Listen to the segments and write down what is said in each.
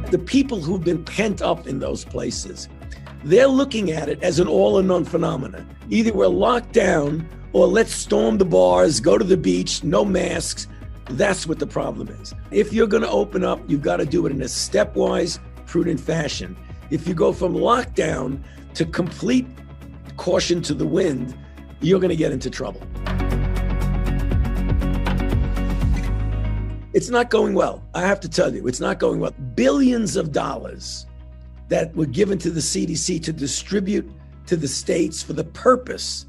The people who've been pent up in those places, they're looking at it as an all or none phenomenon. Either we're locked down or let's storm the bars, go to the beach, no masks. That's what the problem is. If you're going to open up, you've got to do it in a stepwise, prudent fashion. If you go from lockdown to complete caution to the wind, you're going to get into trouble. It's not going well. I have to tell you, it's not going well. Billions of dollars that were given to the CDC to distribute to the states for the purpose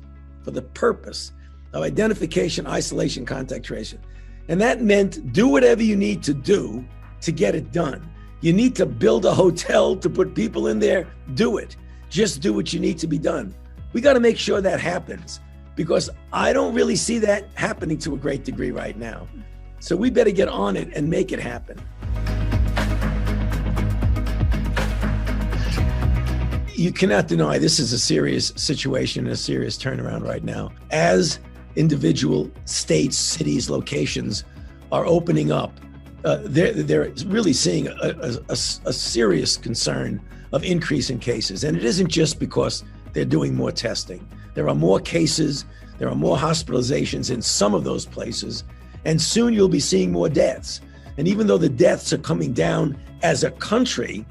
of identification, isolation, contact tracing. And that meant do whatever you need to do to get it done. You need to build a hotel to put people in there, do it. Just do what you need to be done. We got to make sure that happens, because I don't really see that happening to a great degree right now. So we better get on it and make it happen. You cannot deny this is a serious situation, a serious turnaround right now. As individual states, cities, locations are opening up, they're really seeing a serious concern of increase in cases. And it isn't just because they're doing more testing. There are more cases, there are more hospitalizations in some of those places, and soon you'll be seeing more deaths. And even though the deaths are coming down as a country,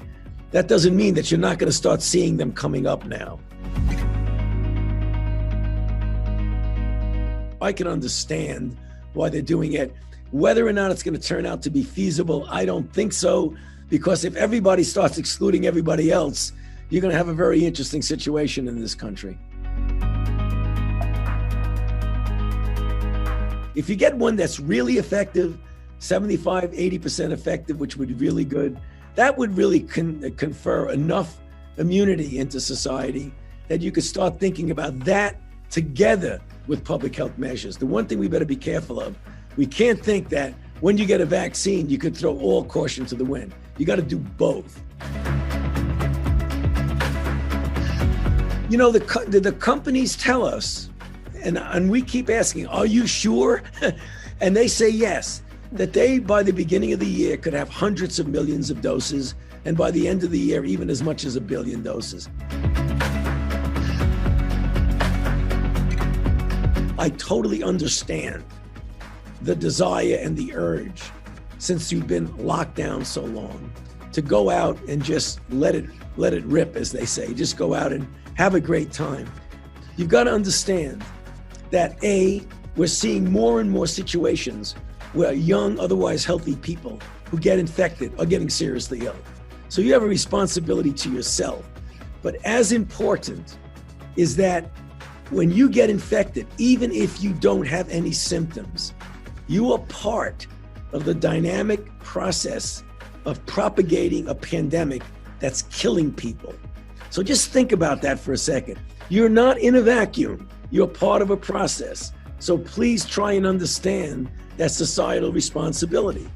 that doesn't mean that you're not going to start seeing them coming up now. I can understand why they're doing it. Whether or not it's going to turn out to be feasible, I don't think so, because if everybody starts excluding everybody else, you're going to have a very interesting situation in this country. If you get one that's really effective, 75, 80% effective, which would be really good, that would really confer enough immunity into society that you could start thinking about that together with public health measures. The one thing we better be careful of, we can't think that when you get a vaccine, you could throw all caution to the wind. You got to do both. You know, the companies tell us, and we keep asking, are you sure? And they say yes, that they, by the beginning of the year, could have hundreds of millions of doses, and by the end of the year, even as much as 1 billion doses. I totally understand the desire and the urge, since you've been locked down so long, to go out and just let it rip, as they say. Just go out and have a great time. You've got to understand that we're seeing more and more situations where young, otherwise healthy people who get infected are getting seriously ill. So you have a responsibility to yourself. But as important is that when you get infected, even if you don't have any symptoms, you are part of the dynamic process of propagating a pandemic that's killing people. So just think about that for a second. You're not in a vacuum. You're part of a process. So please try and understand that societal responsibility.